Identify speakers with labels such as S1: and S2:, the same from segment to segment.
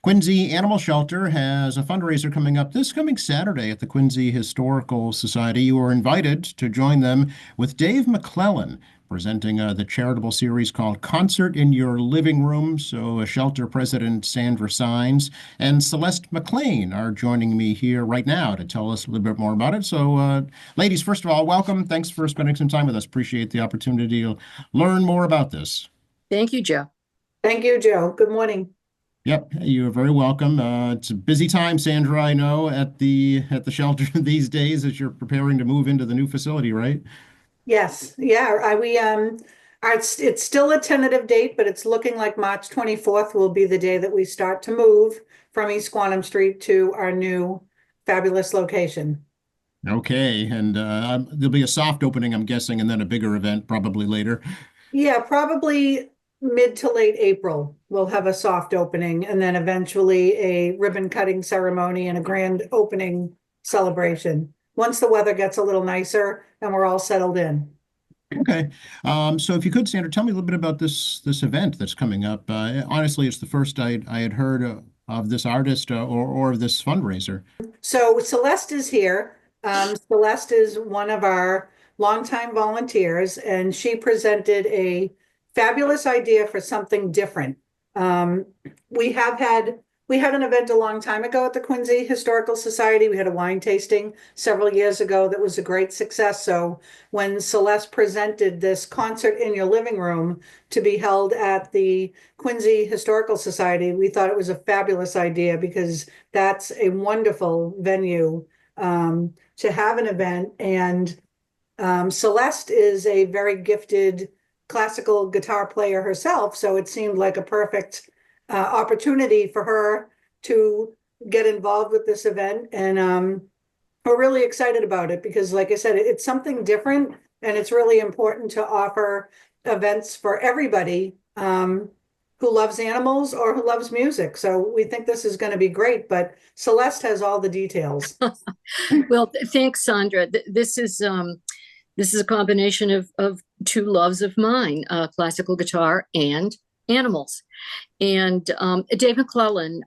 S1: Quincy Animal Shelter has a fundraiser coming up this coming Saturday at the Quincy Historical Society. You are invited to join them with Dave McClellan presenting the charitable series called Concert in Your Living Room. So, shelter president Sandra Sines and Celeste McLean are joining me here right now to tell us a little bit more about it. So, ladies, first of all, welcome. Thanks for spending some time with us. Appreciate the opportunity to learn more about this.
S2: Thank you, Joe.
S3: Thank you, Joe. Good morning.
S1: Yep, you're very welcome. It's a busy time, Sandra, I know, at the shelter these days as you're preparing to move into the new facility, right?
S3: Yes, yeah, it's still a tentative date, but it's looking like March 24th will be the day that we start to move from East Quantum Street to our new fabulous location.
S1: Okay, and there'll be a soft opening, I'm guessing, and then a bigger event probably later.
S3: Yeah, probably mid to late April, we'll have a soft opening and then eventually a ribbon cutting ceremony and a grand opening celebration. Once the weather gets a little nicer and we're all settled in.
S1: Okay, so if you could, Sandra, tell me a little bit about this event that's coming up. Honestly, it's the first I had heard of this artist or of this fundraiser.
S3: So Celeste is here. Celeste is one of our longtime volunteers, and she presented a fabulous idea for something different. Um, we have had we had an event a long time ago at the Quincy Historical Society. We had a wine tasting several years ago that was a great success. So when Celeste presented this concert in your living room to be held at the Quincy Historical Society, we thought it was a fabulous idea because that's a wonderful venue to have an event. And Celeste is a very gifted classical guitar player herself, so it seemed like a perfect opportunity for her to get involved with this event. And we're really excited about it because, like I said, it's something different and it's really important to offer events for everybody who loves animals or who loves music. So we think this is going to be great, but Celeste has all the details.
S2: Well, thanks, Sandra. This is a combination of two loves of mine, classical guitar and animals. And Dave McClellan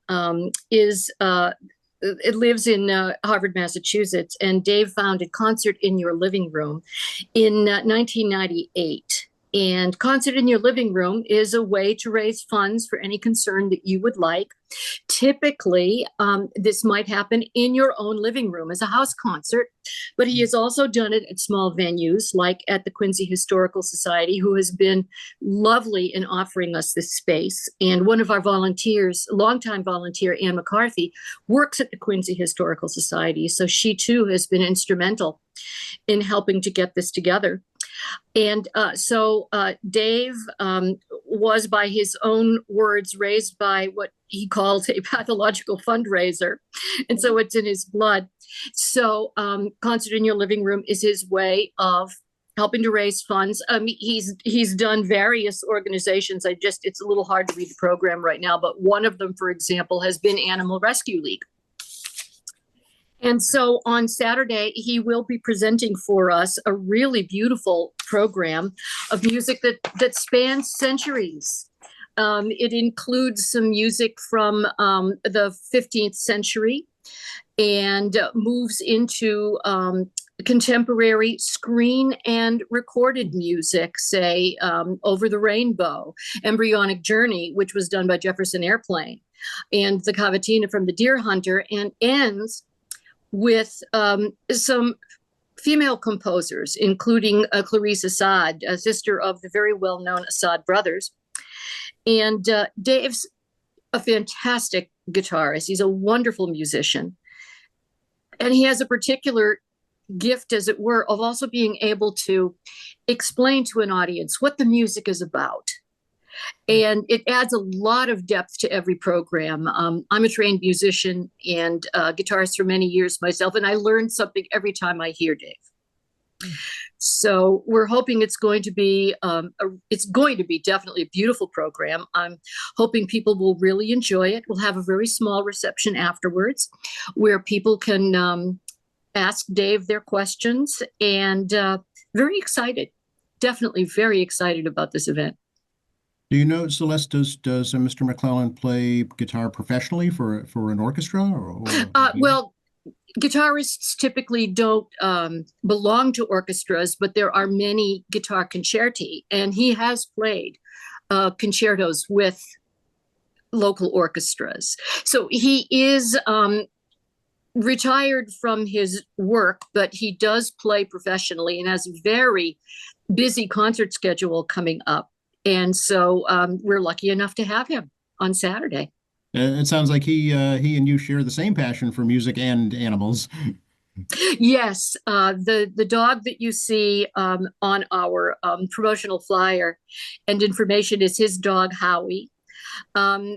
S2: is it lives in Harvard, Massachusetts, and Dave founded Concert in Your Living Room in 1998. And Concert in Your Living Room is a way to raise funds for any concern that you would like. Typically, this might happen in your own living room as a house concert, but he has also done it at small venues like at the Quincy Historical Society, who has been lovely in offering us this space. And one of our volunteers, longtime volunteer, Ann McCarthy, works at the Quincy Historical Society. So she too has been instrumental in helping to get this together. And so Dave was, by his own words, raised by what he called a pathological fundraiser. And so it's in his blood. So Concert in Your Living Room is his way of helping to raise funds. He's done various organizations. It's a little hard to read the program right now, but one of them, for example, has been Animal Rescue League. And so on Saturday, he will be presenting for us a really beautiful program of music that spans centuries. It includes some music from the 15th century and moves into contemporary screen and recorded music, say Over the Rainbow, Embryonic Journey, which was done by Jefferson Airplane, and the Cavatina from The Deer Hunter, and ends with some female composers, including Clarice Assad, a sister of the very well-known Assad brothers. And Dave's a fantastic guitarist. He's a wonderful musician. And he has a particular gift, as it were, of also being able to explain to an audience what the music is about. And it adds a lot of depth to every program. I'm a trained musician and guitarist for many years myself, and I learn something every time I hear Dave. So we're hoping it's going to be definitely a beautiful program. I'm hoping people will really enjoy it. We'll have a very small reception afterwards where people can ask Dave their questions, and very excited, definitely very excited about this event.
S1: Do you know, Celeste, does Mr. McClellan play guitar professionally for an orchestra or
S2: Well, guitarists typically don't belong to orchestras, but there are many guitar concerti, and he has played concertos with local orchestras. So he is retired from his work, but he does play professionally and has a very busy concert schedule coming up. And so we're lucky enough to have him on Saturday.
S1: It sounds like he and you share the same passion for music and animals.
S2: Yes, the dog that you see on our promotional flyer and information is his dog Howie.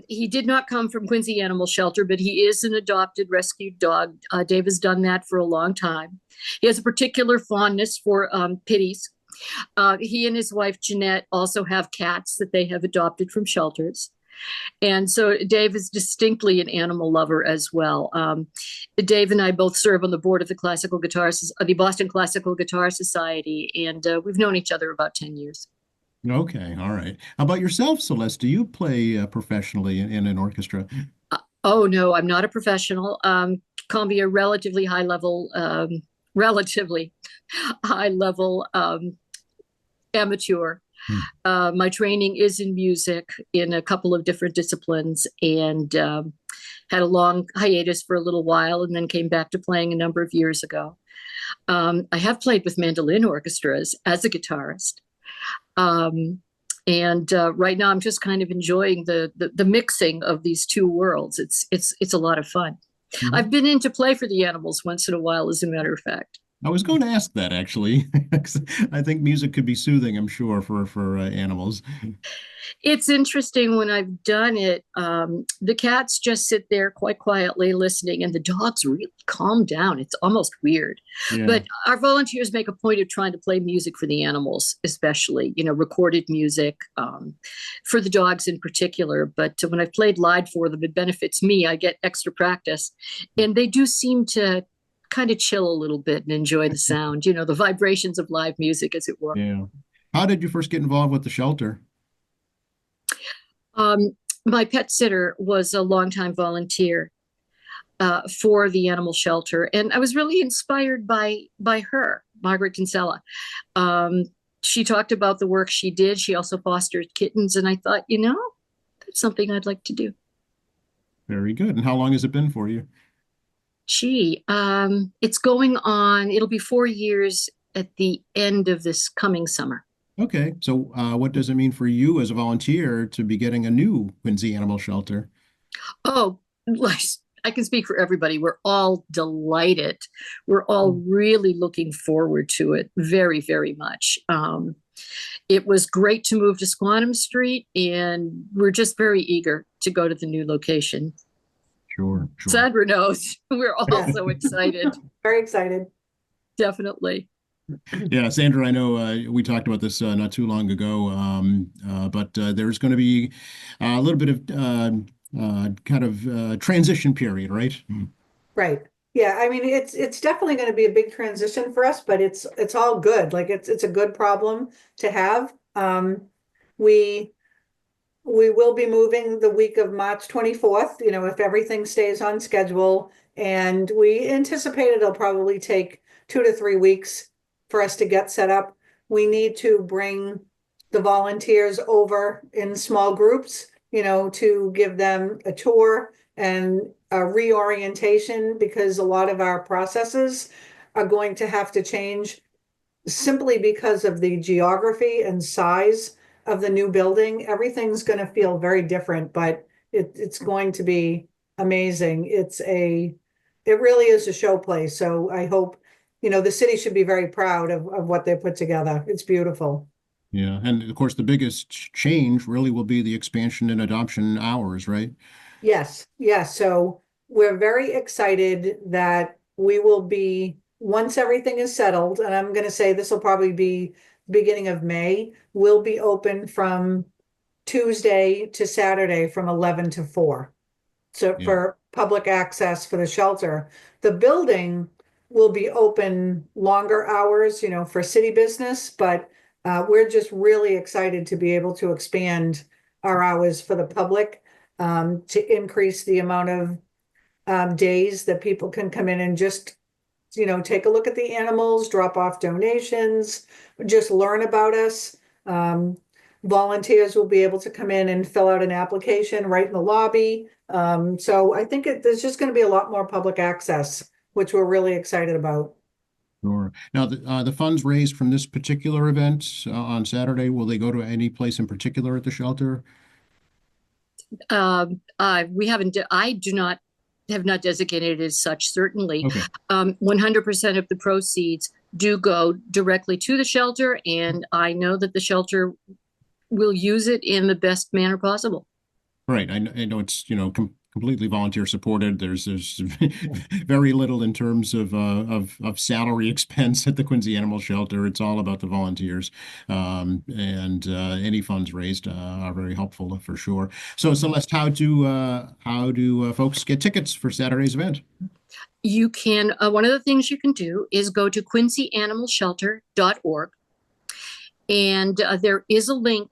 S2: He did not come from Quincy Animal Shelter, but he is an adopted rescued dog. Dave has done that for a long time. He has a particular fondness for pitties. He and his wife Jeanette also have cats that they have adopted from shelters. And so Dave is distinctly an animal lover as well. Dave and I both serve on the board of the Boston Classical Guitar Society, and we've known each other about 10 years.
S1: Okay, all right. How about yourself, Celeste? Do you play professionally in an orchestra?
S2: Oh no, I'm not a professional. Call me a relatively high level amateur.
S1: Hmm.
S2: My training is in music in a couple of different disciplines, and had a long hiatus for a little while, and then came back to playing a number of years ago. I have played with mandolin orchestras as a guitarist. And right now I'm just kind of enjoying the mixing of these two worlds. It's a lot of fun.
S1: Mhm.
S2: I've been in to play for the animals once in a while, as a matter of fact.
S1: I was going to ask that actually. I think music could be soothing, I'm sure, for animals.
S2: It's interesting when I've done it. The cats just sit there quite quietly listening, and the dogs really calm down. It's almost weird.
S1: Yeah.
S2: But our volunteers make a point of trying to play music for the animals, especially, recorded music for the dogs in particular. But when I've played live for them, it benefits me. I get extra practice. And they do seem to kind of chill a little bit and enjoy the sound, the vibrations of live music, as it were.
S1: Yeah. How did you first get involved with the shelter?
S2: My pet sitter was a longtime volunteer for the animal shelter, and I was really inspired by her, Margaret Kinsella. She talked about the work she did. She also fostered kittens, and I thought, that's something I'd like to do.
S1: Very good. And how long has it been for you?
S2: It's going on. It'll be 4 years at the end of this coming summer.
S1: Okay. So what does it mean for you as a volunteer to be getting a new Quincy Animal Shelter?
S2: Oh, I can speak for everybody. We're all delighted. We're all really looking forward to it very, very much. It was great to move to Squantum Street, and we're just very eager to go to the new location.
S1: Sure, sure.
S2: Sandra knows. We're all so excited.
S3: Very excited.
S2: Definitely.
S1: Yeah, Sandra, I know we talked about this not too long ago, but there's going to be a little bit of kind of transition period, right?
S3: Right. Yeah, I mean it's definitely going to be a big transition for us, but it's all good. Like it's a good problem to have. We will be moving the week of March 24th, if everything stays on schedule, and we anticipate it'll probably take 2 to 3 weeks for us to get set up. We need to bring the volunteers over in small groups, to give them a tour and a reorientation, because a lot of our processes are going to have to change simply because of the geography and size of the new building. Everything's going to feel very different, but it's going to be amazing. It really is a show place. So I hope, the city should be very proud of what they put together. It's beautiful.
S1: Yeah, and of course the biggest change really will be the expansion in adoption hours, right?
S3: Yes, yes. So we're very excited that we will be, once everything is settled, and I'm going to say this will probably be beginning of May, we'll be open from Tuesday to Saturday from 11 to 4. So
S1: Yeah.
S3: for public access for the shelter, the building will be open longer hours, for city business, but we're just really excited to be able to expand our hours for the public, to increase the amount of days that people can come in and just, take a look at the animals, drop off donations, just learn about us. Volunteers will be able to come in and fill out an application right in the lobby. So I think there's just going to be a lot more public access, which we're really excited about.
S1: Sure. Now, the funds raised from this particular event on Saturday, will they go to any place in particular at the shelter?
S2: We haven't, have not designated as such, certainly.
S1: Okay.
S2: 100% of the proceeds do go directly to the shelter, and I know that the shelter will use it in the best manner possible.
S1: Right. I know it's, completely volunteer supported. There's very little in terms of salary expense at the Quincy Animal Shelter. It's all about the volunteers. And any funds raised are very helpful for sure. So Celeste, how do folks get tickets for Saturday's event?
S2: You can, one of the things you can do is go to quincyanimalshelter.org, and there is a link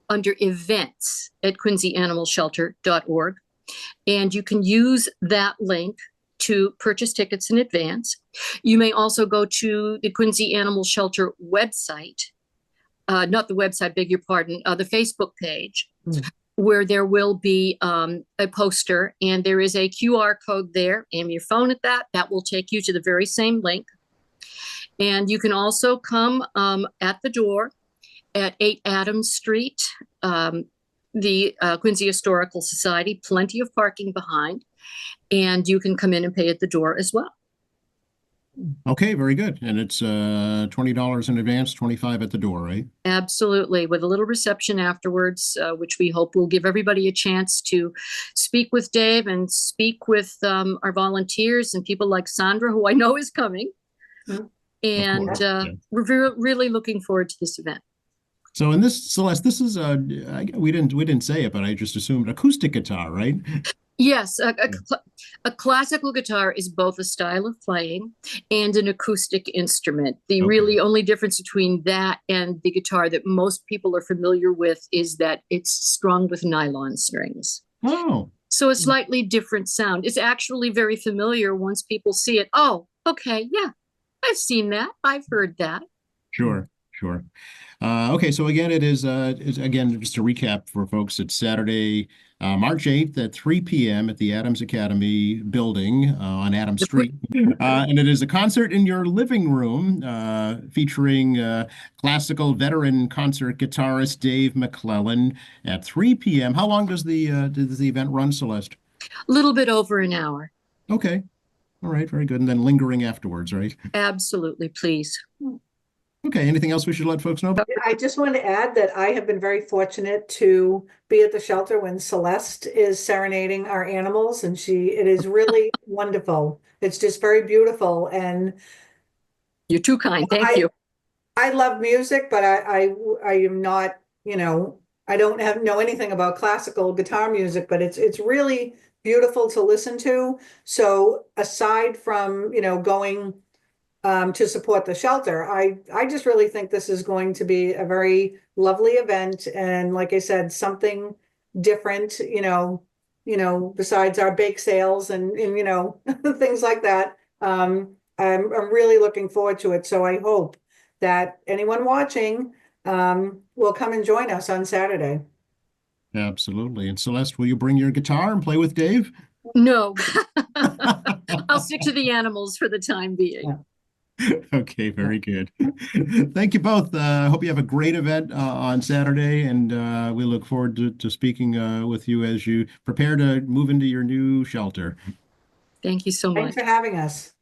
S2: under events at quincyanimalshelter.org. And you can use that link to purchase tickets in advance. You may also go to the Quincy Animal Shelter website, not the website, beg your pardon, the Facebook page, where there will be a poster, and there is a QR code there. Aim your phone at that. That will take you to the very same link. And you can also come at the door at 8 Adams Street, the Quincy Historical Society, plenty of parking behind, and you can come in and pay at the door as well.
S1: Okay, very good. And it's $20 in advance, $25 at the door, right?
S2: Absolutely, with a little reception afterwards, which we hope will give everybody a chance to speak with Dave and speak with our volunteers and people like Sandra, who I know is coming. And
S1: course, yeah.
S2: we're really looking forward to this event.
S1: So in this, Celeste, this is we didn't say it, but I just assumed acoustic guitar, right?
S2: Yes, a classical guitar is both a style of playing and an acoustic instrument. The really only difference between that and the guitar that most people are familiar with is that it's strung with nylon strings.
S1: Oh.
S2: So a slightly different sound. It's actually very familiar once people see it. Oh, okay, yeah, I've seen that. I've heard that.
S1: Sure. Okay, so again, it is again, just to recap for folks, it's Saturday, March 8th at 3 p.m. at the Adams Academy building on Adams Street. And it is a concert in your living room featuring classical veteran concert guitarist Dave McClellan at 3 p.m. How long does the event run, Celeste?
S2: A little bit over an hour.
S1: Okay. All right, very good. And then lingering afterwards, right?
S2: Absolutely, please.
S1: Okay, anything else we should let folks know about?
S3: I just want to add that I have been very fortunate to be at the shelter when Celeste is serenading our animals, and it is really wonderful. It's just very beautiful. And
S2: you're too kind. Thank you.
S3: I love music, but I am not, I don't know anything about classical guitar music, but it's really beautiful to listen to. So aside from, going to support the shelter, I just really think this is going to be a very lovely event, and like I said, something different, besides our bake sales and things like that. I'm really looking forward to it. So I hope that anyone watching will come and join us on Saturday.
S1: Absolutely. And Celeste, will you bring your guitar and play with Dave?
S2: No. I'll stick to the animals for the time being.
S3: Yeah.
S1: Okay, very good. Thank you both. I hope you have a great event on Saturday, and we look forward to speaking with you as you prepare to move into your new shelter.
S2: Thank you so much.
S3: Thanks for having us.